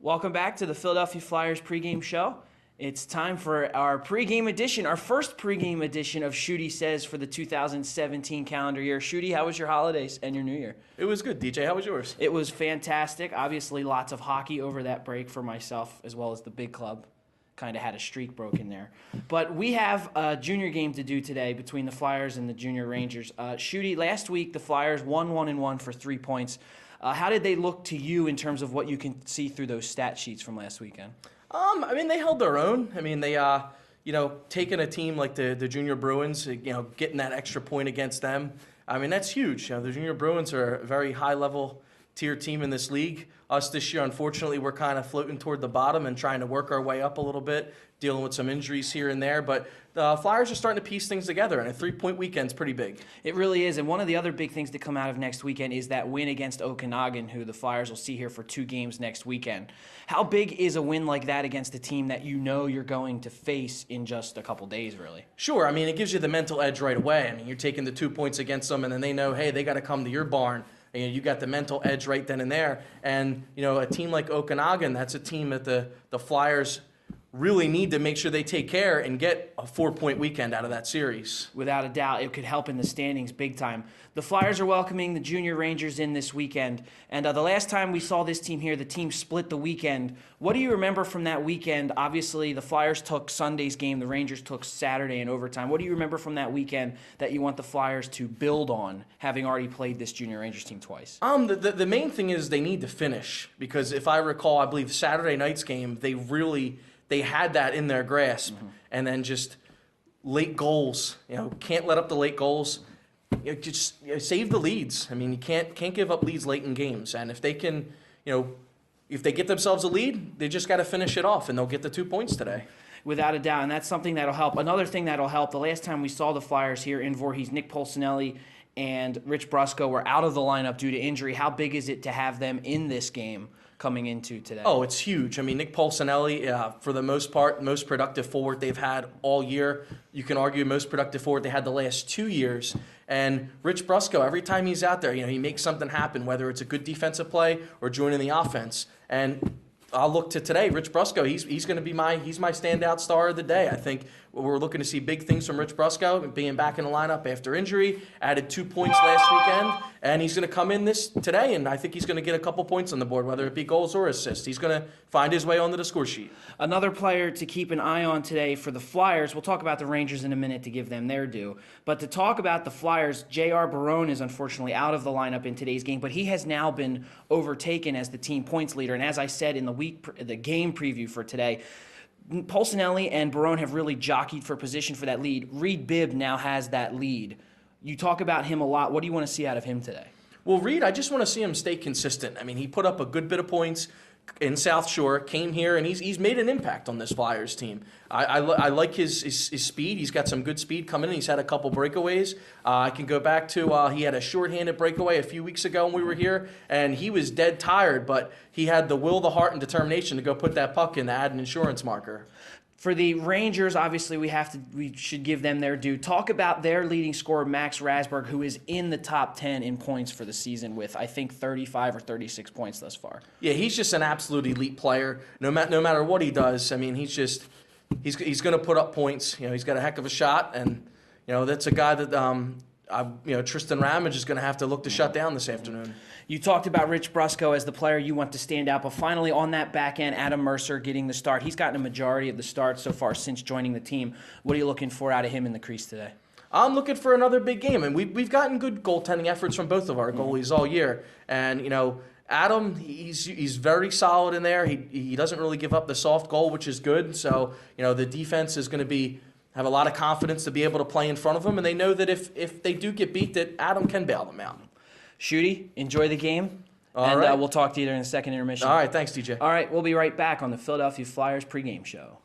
Welcome back to the Philadelphia Flyers pregame show. It's time for our pregame edition, our first pregame edition of Shutey Says for the 2017 calendar year. Shutey, how was your holidays and your New Year? It was good, DJ. How was yours? It was fantastic. Obviously, lots of hockey over that break for myself, as well as the big club. Kind of had a streak broken there. But we have a junior game to do today between the Flyers and the Junior Rangers. Shutey, last week the Flyers won 1-1 for 3 points. How did they look to you in terms of what you can see through those stat sheets from last weekend? I mean, they held their own. I mean, they, taking a team like the Junior Bruins, getting that extra point against them. I mean, that's huge. The Junior Bruins are a very high-level tier team in this league. Us this year, unfortunately, we're kind of floating toward the bottom and trying to work our way up a little bit, dealing with some injuries here and there. But the Flyers are starting to piece things together, and a 3-point weekend's pretty big. It really is, and one of the other big things to come out of next weekend is that win against Okanagan, who the Flyers will see here for 2 games next weekend. How big is a win like that against a team that you know you're going to face in just a couple days, really? Sure. I mean, it gives you the mental edge right away. I mean, you're taking the 2 points against them, and then they know, hey, they got to come to your barn. And you got the mental edge right then and there. And, a team like Okanagan, that's a team that the Flyers really need to make sure they take care and get a 4-point weekend out of that series. Without a doubt, it could help in the standings big time. The Flyers are welcoming the Junior Rangers in this weekend. And the last time we saw this team here, the team split the weekend. What do you remember from that weekend? Obviously, the Flyers took Sunday's game. The Rangers took Saturday in overtime. What do you remember from that weekend that you want the Flyers to build on, having already played this Junior Rangers team twice? The main thing is they need to finish. Because if I recall, I believe Saturday night's game, they had that in their grasp, and then just late goals. Can't let up the late goals. Just save the leads. I mean, you can't give up leads late in games. And if they can, if they get themselves a lead, they just got to finish it off, and they'll get the 2 points today. Without a doubt, and that's something that'll help. Another thing that'll help, the last time we saw the Flyers here in Voorhees, Nick Polsinelli and Rich Brusco were out of the lineup due to injury. How big is it to have them in this game coming into today? Oh, it's huge. I mean, Nick Polsinelli, for the most part, most productive forward they've had all year. You can argue most productive forward they had the last 2 years. And Rich Brusco, every time he's out there, he makes something happen, whether it's a good defensive play or joining the offense. And I'll look to today, Rich Brusco. He's going to be my standout star of the day. I think we're looking to see big things from Rich Brusco, being back in the lineup after injury. Added 2 points last weekend, and he's going to come in today, and I think he's going to get a couple points on the board, whether it be goals or assists. He's going to find his way onto the score sheet. Another player to keep an eye on today for the Flyers. We'll talk about the Rangers in a minute to give them their due, but to talk about the Flyers, J.R. Barone is unfortunately out of the lineup in today's game, but he has now been overtaken as the team points leader. And as I said in the game preview for today, Polsinelli and Barone have really jockeyed for position for that lead. Reed Bibb now has that lead. You talk about him a lot. What do you want to see out of him today? Well, Reed, I just want to see him stay consistent. I mean, he put up a good bit of points in South Shore, came here, and he's made an impact on this Flyers team. I like his speed. He's got some good speed coming in. He's had a couple breakaways. I can go back to he had a shorthanded breakaway a few weeks ago when we were here, and he was dead tired, but he had the will, the heart, and determination to go put that puck in to add an insurance marker. For the Rangers, obviously, we should give them their due. Talk about their leading scorer, Max Rasberg, who is in the top 10 in points for the season with, I think, 35 or 36 points thus far. Yeah, he's just an absolute elite player. No matter what he does, I mean, he's going to put up points. He's got a heck of a shot, and that's a guy that Tristan Ramage is going to have to look to shut down this afternoon. You talked about Rich Brusco as the player you want to stand out, but finally on that back end, Adam Mercer getting the start. He's gotten a majority of the starts so far since joining the team. What are you looking for out of him in the crease today? I'm looking for another big game, and we've gotten good goaltending efforts from both of our goalies all year. And Adam, he's very solid in there. He doesn't really give up the soft goal, which is good. So the defense is going to have a lot of confidence to be able to play in front of them, and they know that if they do get beat, that Adam can bail them out. Shutey, enjoy the game, and we'll talk to you during the second intermission. All right, thanks, DJ. All right, we'll be right back on the Philadelphia Flyers pregame show.